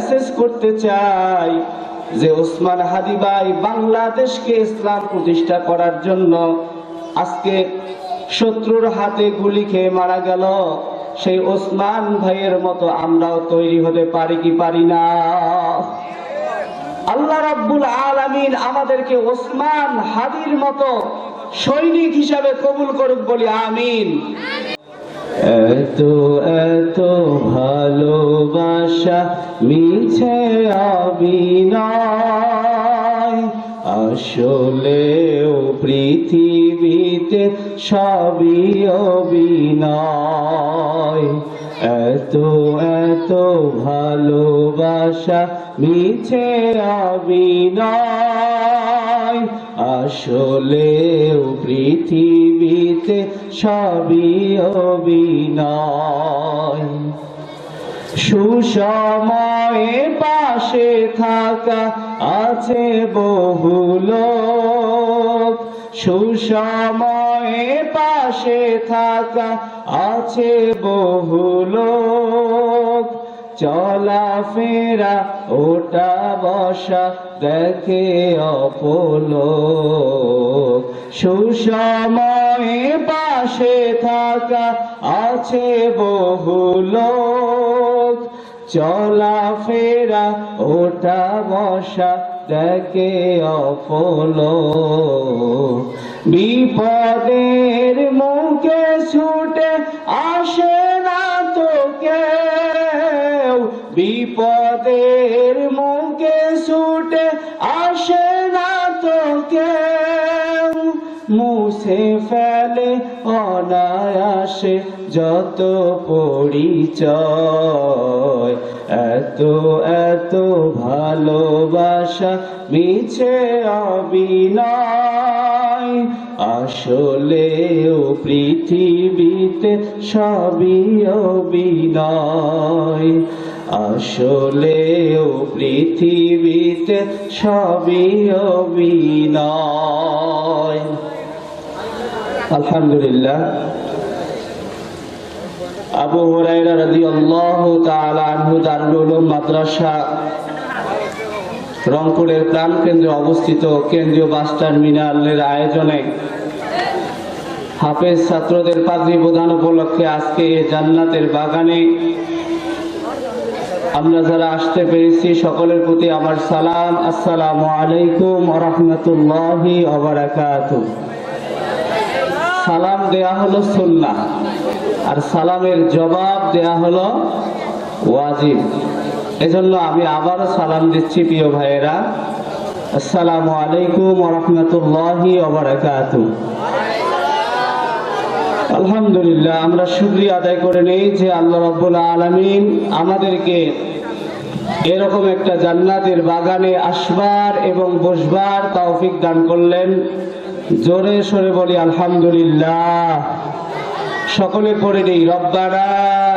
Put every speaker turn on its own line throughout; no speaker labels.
Message করতে চাই যে ওসমান হাদি ভাই বাংলাদেশকে ইসলাম প্রতিষ্ঠা করার জন্য আজকে শত্রুর হাতে গুলি খেয়ে মারা গেল। সেই ওসমান ভাইয়ের মতো আমরাও তৈরি হতে পারি কি পারি না? আল্লাহ রাব্বুল আলামিন আমাদেরকে ওসমান হাদির মতো সৈনিক হিসাবে কবুল করুক, বলি আমিন। এত এত ভালোবাসা মিছে অভিনয়, আসলেও পৃথিবীতে সবই অভিনয়। এত এত ভালোবাসা মিছে অভিনয়, আসলেও পৃথিবীতে সবই অভিনয়। সুসময়ে পাশে থাকা আছে বহু লোক, সুসময়ে পাশে থাকা আছে বহু লোক, চলাফেরা ওঠা বসা দেখে অপলোক। সুসময়ে পাশে থাকা আছে বহু লোক, চলাফেরা ওঠা বসা দেখে অপলোক। বিপদের মুখে ছুটে আসে না তো কেউ, বিপদের মুখে ছুটে আসে না তো কেউ, মুছে ফেলে অনায়াসে যত পরিচয়। এত এত ভালোবাসা মিছে অভিনয়, আসলেও পৃথিবীতে সবই অভিনয়, আসলেও পৃথিবীতে সবই অভিনয়। আলহামদুলিল্লাহ। আবু হুরায়রা রাদিয়াল্লাহু তাআলা আনহু দারুল উলুম মাদ্রাসা রংপুরের প্রাণকেন্দ্রে অবস্থিত কেন্দ্রীয় বাস টার্মিনালের আয়োজনে হাফেজ ছাত্রদের পাগড়ি প্রদান উপলক্ষে আজকে জান্নাতের বাগানে আমরা যারা আসতে পেরেছি সকলের প্রতি আমার সালাম। আসসালামু আলাইকুম ওয়া রাহমাতুল্লাহি ওয়া বারাকাতুহু। সালাম দেয়া হলো সুন্নাহ আর সালামের জবাব দেয়া হলো ওয়াজিব। এজন্য আমি আবারও সালাম দিচ্ছি প্রিয় ভাইয়েরা। আসসালামু আলাইকুম ওয়া রাহমাতুল্লাহি ওয়া বারাকাতুহু। আলহামদুলিল্লাহ, আমরা শুকরিয়া আদায় করে নেই যে আল্লাহ রাব্বুল আলামিন আমাদেরকে এরকম একটা জান্নাতের বাগানে আসবার এবং বসবার তৌফিক দান করলেন। জোরে সরে বলি আলহামদুলিল্লাহ। সকলে পড়ে নেই রব্বানা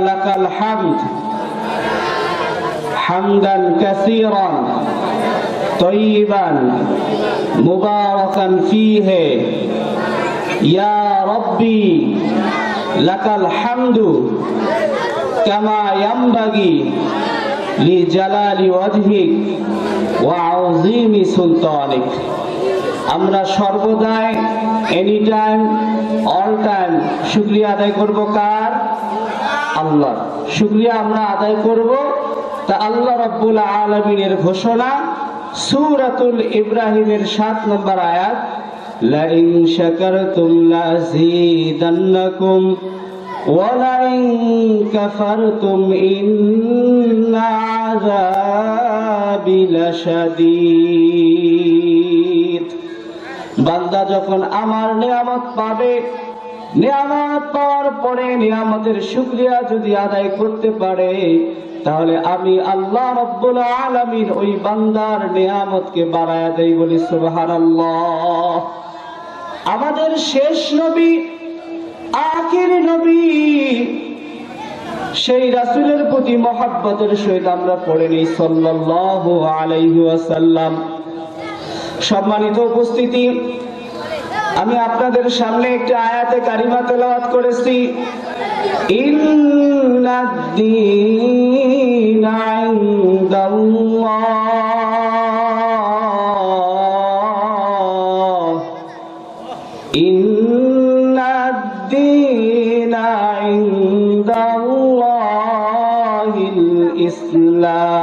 লাকাল হামদ হামদান কাসীরান তাইয়িবান মুবারাকান ফীহি ইয়া রব্বি লাকাল হামদু কামা ইয়ামবাগি লিজালালি ওয়াজহিক ওয়া আযীমি সুলতানিক। আমরা সর্বদাই এনি টাইম অল টাইম শুকরিয়া আদায় করব কার? আল্লাহ। শুকরিয়া আমরা আদায় করব তা আল্লাহ রাব্বুল আলামিনের ঘোষণা সূরাতুল ইব্রাহিমের 7 নম্বর আয়াত, লা ইন শাকারতুম লাযীদান্নাকুম ওয়া লা ইন কাফারতুম ইন্না আযাবি লাশাদীদ। বান্দা যখন আমার নিয়ামত পাবে, নিয়ামত পাওয়ার পরে নিয়ামতের শুকরিয়া যদি আদায় করতে পারে, তাহলে আমি আল্লাহ রাব্বুল আলামিন ওই বান্দার নিয়ামতকে বাড়ায়া দেই। বলি সুবহানাল্লাহ। আমাদের শেষ নবী, আখির নবী, সেই রাসূলের প্রতি মহব্বতের সহিত আমরা পড়ে নিই সাল্লাল্লাহু আলাইহি ওয়াসাল্লাম। সম্মানিত উপস্থিতি, আমি আপনাদের সামনে একটা আয়াতে কারিমা তেলাওয়াত করেছি। الدين عند الله إن الدين عند الله الإسلام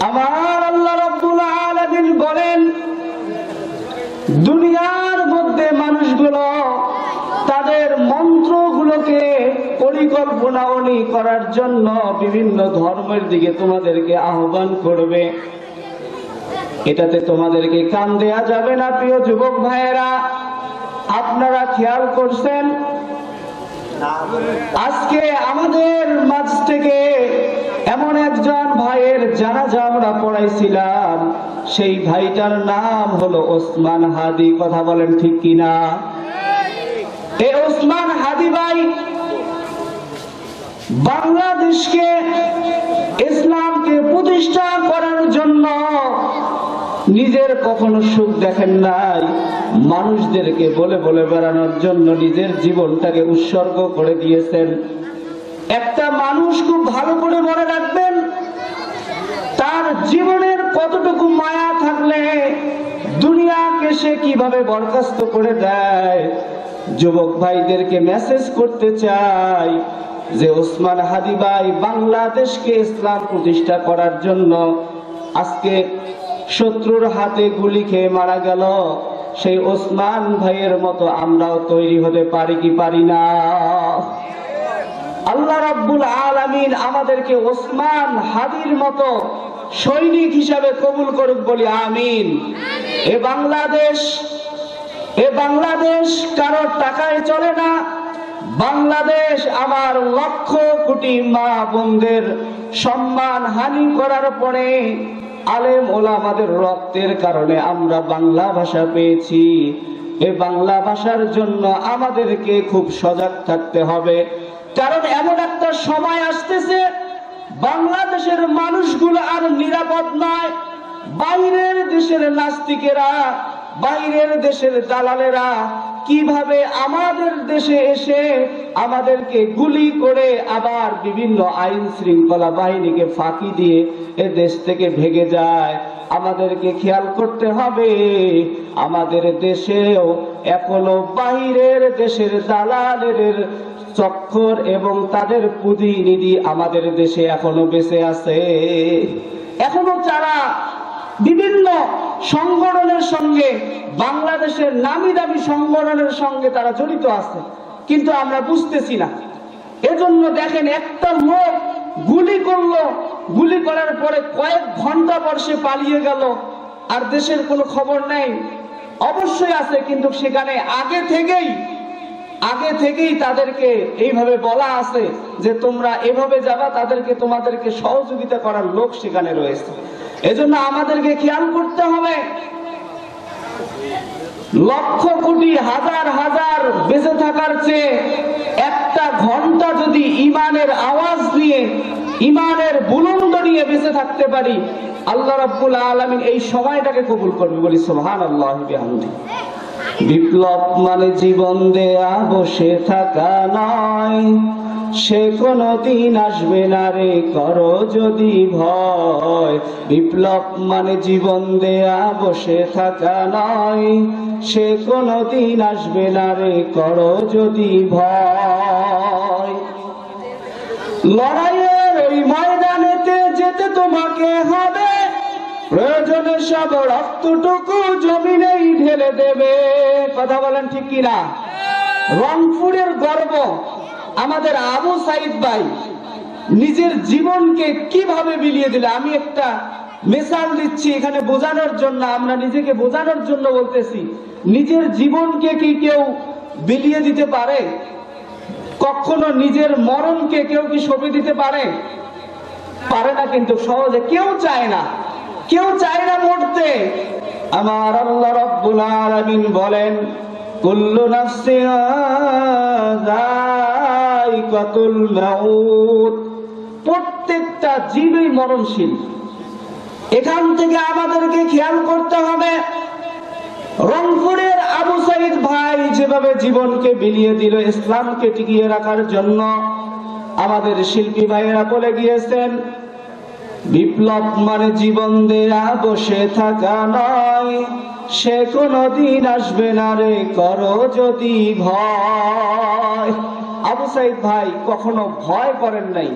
আমার আল্লাহ রাব্বুল আলামিন বলেন দুনিয়ার মধ্যে মানুষগুলো তাদের মন্ত্রগুলোকে পরিকল্পনা করার জন্য বিভিন্ন ধর্মের দিকে তোমাদেরকে আহ্বান করবে। এটাতে তোমাদেরকে কান দেয়া যাবে না। প্রিয় যুবক ভাইয়েরা, আপনারা খেয়াল করছেন আজকে আমাদের মাঝ থেকে এমন একজন ভাইয়ের জানাজা আমরা পড়াইছিলাম, সেই ভাইটার নাম হলো ওসমান হাদি। কথা বলেন ঠিক কিনা? এই ওসমান হাদি ভাই বাংলাদেশকে ইসলামকে প্রতিষ্ঠা করার জন্য নিজের কখনো সুখ দেখেন নাই, মানুষদেরকে বলে বলে বেড়ানোর জন্য নিজের জীবনটাকে উৎসর্গ করে দিয়েছেন। একটা মানুষ খুব ভালো করে মনে রাখবেন, তার জীবনের কতটুকু মায়া থাকলে দুনিয়াকে সে কিভাবে বরখাস্ত করে দেয়। যুবক ভাইদেরকে মেসেজ করতে চাই যে ওসমান হাদি ভাই বাংলাদেশকে ইসলাম প্রতিষ্ঠা করার জন্য আজকে শত্রুর হাতে গুলি খেয়ে মারা গেল। সেই ওসমান ভাইয়ের মতো আমরাও তৈরি হতে পারি কি পারি না? আল্লাহ রাব্বুল আলামিন আমাদেরকে ওসমান হাদির মতো সৈনিক হিসাবে কবুল করুক, বলি আমিন। এ বাংলাদেশ কারোর টাকায় চলে না। বাংলাদেশ আমার লক্ষ কোটি মা বোনদের সম্মান হানি করার পরে আলেম ওলামাদের রক্তের কারণে আমরা বাংলা ভাষা পেয়েছি। এই বাংলা ভাষার জন্য আমাদেরকে খুব সজাগ থাকতে হবে, কারণ এমন একটা সময় আসতেছে বাংলাদেশের মানুষগুলো আর নিরাপদ নয়। বাইরের দেশের নাস্তিকেরা, বাইরের দেশের দালালেরা কিভাবে আমাদের দেশে এসে আমাদেরকে গুলি করে আবার বিভিন্ন আইন শৃঙ্খলা বাহিনীকে ফাঁকি দিয়ে এ দেশ থেকে ভেগে যায়। আমাদেরকে খেয়াল করতে হবে, আমাদের দেশেও এখনো বাইরের দেশের দালালের চক্কর এবং তাদের প্রতিনিধি আমাদের দেশে এখনো বেঁচে আছে। এখনো যারা বিভিন্ন সংগঠনের সঙ্গে, বাংলাদেশের নামি দামি সংগঠনের সঙ্গে তারা জড়িত আছে, কিন্তু আমরা বুঝতেছি না। এজন্য দেখেন, একটা লোক গুলি করলো, গুলি করার পরে কয়েক ঘন্টা পর সে পালিয়ে গেল, আর দেশের কোনো খবর নেই। অবশ্যই আছে, কিন্তু সেখানে আগে থেকেই তাদেরকে এইভাবে বলা আছে যে তোমরা এভাবে যাবা, তোমাদেরকে সহযোগিতা করার লোক সেখানে রয়েছে। এজন্য আমাদেরকে খেয়াল করতে হবে, লক্ষ কোটি হাজার হাজার বেঁচে থাকার চেয়ে একটা ঘন্টা যদি ইমানের আওয়াজ নিয়ে, ইমানের বুলন্দ নিয়ে বেঁচে থাকতে পারি, আল্লাহ রাব্বুল আলামিন এই সময়টাকে কবুল করবে, বলি সুবহানাল্লাহি বিহামদিহি। বিপ্লব মানে জীবন দেয়া বসে থাকা নয়, সে কোনদিন আসবে না রে করো যদি ভয়। বিপ্লব মানে জীবন দেয়া বসে থাকা নয়, সে কোনদিন আসবে না রে করো যদি ভয়। লড়াইয়ের ওই ময়দানেতে যেতে তোমাকে হবে, প্রয়োজনে সব রক্তটুকু জমিনেই ঢেলে দেবে। কথা বলেন ঠিক কিনা? রংপুরের গর্ব আমাদের আবু সাইদ ভাই নিজের জীবনকে কিভাবে বিলিয়ে দিল। আমি একটা মিসাল দিচ্ছি এখানে বোঝানোর জন্য, আমরা নিজেকে বোঝানোর জন্য বলতেছি। নিজের জীবনকে কি কেউ বিলিয়ে দিতে পারে? কখনো নিজের মরণকে কেউ কি সঁপে দিতে পারে? পারে না, কিন্তু সহজে কেউ চায় না মরতে। আমার আল্লাহ রাব্বুল আলামিন বলেন, কুল্লু নাফসিন যায়িকাতুল মাউত, প্রত্যেকটা জীবই মরণশীল। এখান থেকে আমাদেরকে খেয়াল করতে হবে, রংপুরের আবু সাইদ সাইদ ভাই যেভাবে জীবনকে বিলিয়ে দিল ইসলামকে টিকিয়ে রাখার জন্য, আমাদের শিল্পী ভাইয়েরা বলে গিয়েছেন, বিপ্লব মানে জীবন দেয়া বসে থাকা নয়, সে কোনদিন আসবে না রে করো যদি ভয়। আবু সাইদ ভাই কখনো ভয় করেন নাই,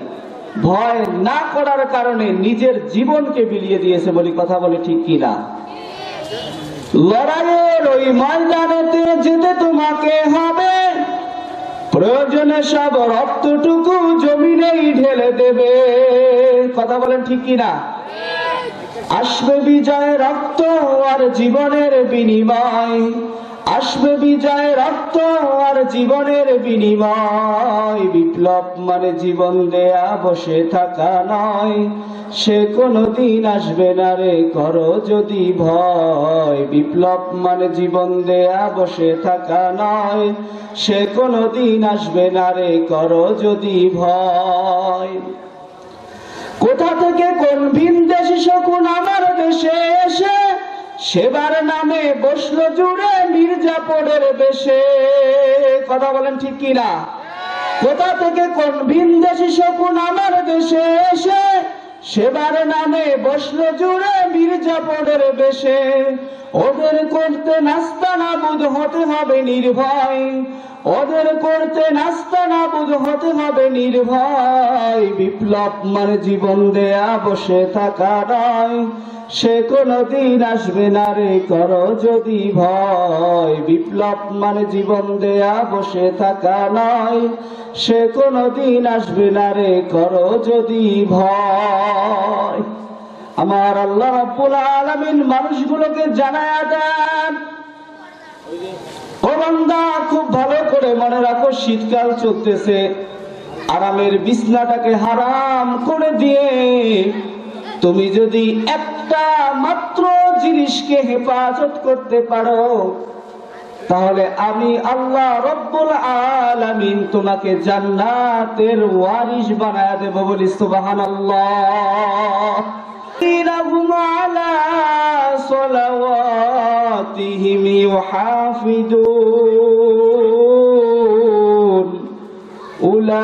ভয় না করার কারণে নিজের জীবনকে বিলিয়ে দিয়েছে বলি, কথা বলে ঠিক কিনা? লড়াইয়ের ওই ময়দানেতে যেতে তোমাকে হবে, প্রয়োজনে সব রক্তটুকু জমিনেই ঢেলে দেবে, কথা বলেন ঠিক কিনা? আসবে বিজয় রক্ত আর জীবনের বিনিময়, আসবে বিজয় রক্ত আর জীবনের বিনিময়, বিপ্লব মানে জীবন দেয়া বসে থাকা নয়, সে কোনদিন আসবে না রে করো যদি ভয়, বিপ্লব মানে জীবন দেয়া বসে থাকা নয়, সে কোনদিন আসবে না রে করো যদি ভয়। কোথা থেকে কোন ভিনদেশী শকুন আমার দেশে এসে সেবার নামে বসলো জুড়ে মির্জাপুরের বেশে, কথা বলেন ঠিক কিনা? কোথা থেকে কোন ভিনদেশী শকুন আমার দেশে এসে সেবার নামে বসলো জুড়ে মির্জাপুরের বেশে, ওদের করতে নাস্তানাবুদ হতে হবে নির্ভয়, ওদের করতে নাস্তানাবুদ হতে হবে নির্ভয়, বিপ্লব মানে জীবন দেয়া বসে থাকা নয়, সে কোনদিন আসবে না রে করো যদি ভয়, বিপ্লব মানে জীবন দেয়া বসে থাকা নয়, সে কোনদিন আসবে না রে করো যদি ভয়। আমার আল্লাহ রাব্বুল আলামিন মানুষগুলোকে জানায়া দেন, ও বান্দা খুব ভালো করে মনে রাখো, শীতকাল চলতেছে, আরামের বিছনাটাকে হারাম করে দিয়ে তুমি যদি একটা মাত্র জিনিসকে হেফাজত করতে পারো, তাহলে আমি আল্লাহ রব্বুল আলামিন তোমাকে জান্নাতের ওয়ারিস বানায়া দেব, বলি সুবহানাল্লাহ। إنهم على صلواتهم يحافظون أولئك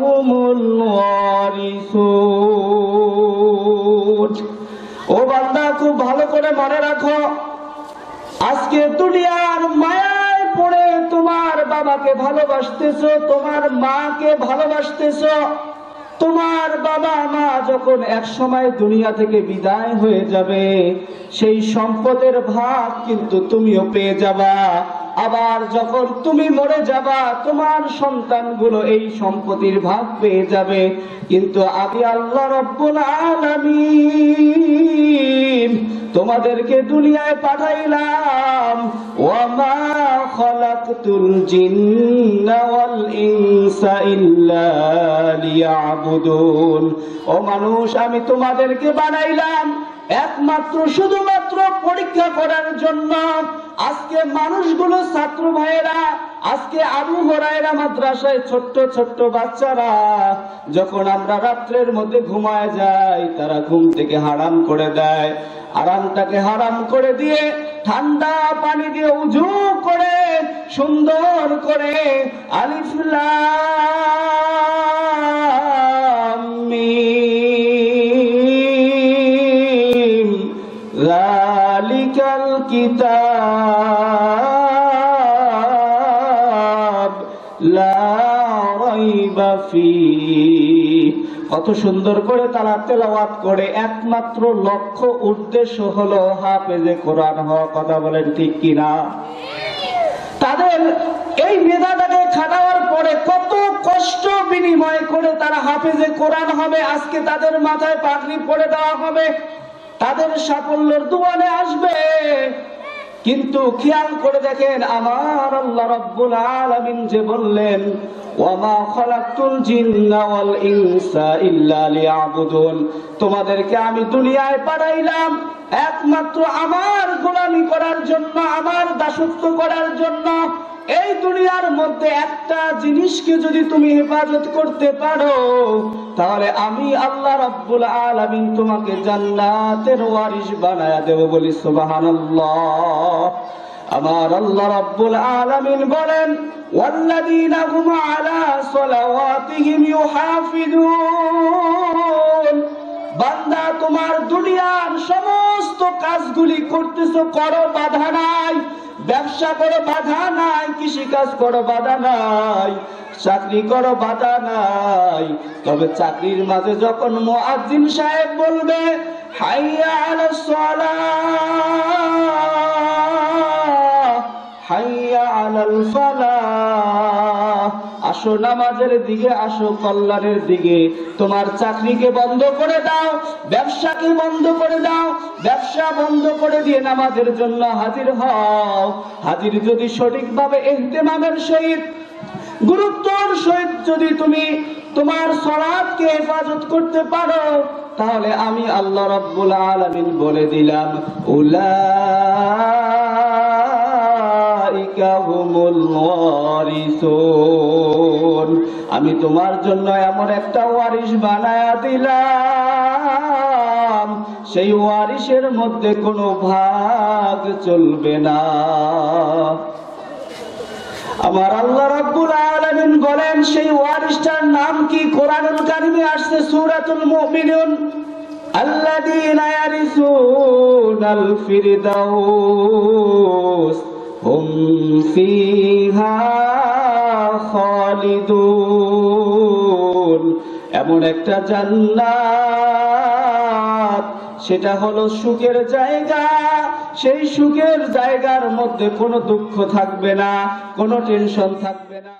هم الوارثون। ও বান্দা খুব ভালো করে মনে রাখো, আজকে দুনিয়ার মায়ায় পড়ে তোমার বাবাকে ভালোবাসতেছো, তোমার মাকে ভালোবাসতেছো, তোমার বাবা মা যখন এক সময় দুনিয়া থেকে বিদায় হয়ে যাবে, সেই সম্পদের ভাগ কিন্তু তুমিও পেয়ে যাবা। আবার যখন তুমি মরে যাবা, তোমার সন্তানগুলো এই সম্পত্তির ভাগ পেয়ে যাবে। কিন্তু আমি আল্লাহ রাব্বুল আলামিন তোমাদেরকে দুনিয়ায় পাঠাইলাম, ওয়ামা খালাকতুল জিন্না ওয়াল ইনসা ইল্লা লিয়াবুদুন। ও মানুষ, আমি তোমাদেরকে বানাইলাম একমাত্র শুধুমাত্র পরীক্ষা করার জন্য। আজকে মানুষগুলো, ছাত্র ভাইয়েরা, আজকে আবু হুরায়রা মাদ্রাসায় ছোট্ট ছোট্ট বাচ্চারা যখন আমরা রাত্রের মধ্যে ঘুমায় যাই, তারা ঘুম থেকে হারাম করে দেয়। আরামটাকে হারাম করে দিয়ে ঠান্ডা পানি দিয়ে উযু করে সুন্দর করে আলিফ লাম মিম যালিকাল কিতাব লা রাইবা ফীহ, কত সুন্দর করে তারা তেলাওয়াত করে। একমাত্র লক্ষ্য উদ্দেশ্য হলো হাফেজে কোরআন হওয়া, কথা বলেন ঠিক কিনা? তাদের এই মেধাটাকে খাটানোর পরে কত কষ্ট বিনিময় করে তারা হাফেজে কোরআন হবে। আজকে তাদের মাথায় পাগড়ি পরে দেওয়া হবে, তাদের সাফল্যের দুয়ারে আসবে। কিন্তু খেয়াল করে দেখেন, আমার আল্লাহ রাব্বুল আলামিন যে বললেন, ওয়ামা খালাকতুল জিন্না ওয়াল ইনসা ইল্লা লিয়াবুদুন, তোমাদেরকে আমি দুনিয়ায় পাঠাইলাম একমাত্র আমার গোলামি করার জন্য, আমার দাসত্ব করার জন্য। এই দুনিয়ার মধ্যে একটা জিনিসকে যদি তুমি হেফাজত করতে পারো, তাহলে আমি আল্লাহ রাব্বুল আলামিন তোমাকে জান্নাতের ওয়ারিস বানায়া দেব। বলি সুবহানাল্লাহ। আমার আল্লাহ রাব্বুল আলামিন বলেন, ওয়াল্লাযীনা হুম আলা সালাওয়াতিহিম ইউহাফিজুন। বান্দা, তোমার দুনিয়ার সমস্ত কাজগুলি করতেছো, করো, বাধা নাই। ব্যবসা করো, বাধা নাই। কৃষি কাজ করো, বাধা নাই। চাকরি করো, বাধা নাই। তবে চাকরির মাঝে যখন মুয়াজ্জিন সাহেব বলবে হাইয়া আলাস সালাহ, হাইয়া আলাল ফালাহ, আসো নামাজের দিকে, আসো কল্যাণের দিকে, তোমার চাকরিকে বন্ধ করে দাও, ব্যবসাকে বন্ধ করে দাও, ব্যবসা বন্ধ করে দিয়ে নামাজের জন্য হাজির হও। হাজির যদি সঠিকভাবে ইহতিমামের সহিত, গুরুত্বর সহিত যদি তুমি তোমার সালাতকে হেফাজত করতে পারো, তাহলে আমি আল্লাহ রাব্বুল আলামিন বলে দিলাম, উলাইকা হুমুল ওয়ারিসুন। আমি তোমার জন্য এমন একটা ওয়ারিস বানায়া দিলাম, সেই ওয়ারিসের মধ্যে কোনো ভাগ চলবে না। আমার আল্লাহ রাব্বুল আলামিন বলেন, সেই ওয়ারিসটার নাম কি? কোরআনুল কারীমে আসছে সূরাতুল মুমিনুন, আল্লাযীনা ইয়ারিসুনাল ফিরদাউস হুম ফিহা খালিদুন। এমন একটা জান্নাত, সেটা হলো সুখের জায়গা। সেই সুখের জায়গার মধ্যে কোনো দুঃখ থাকবে না, কোনো টেনশন থাকবে না।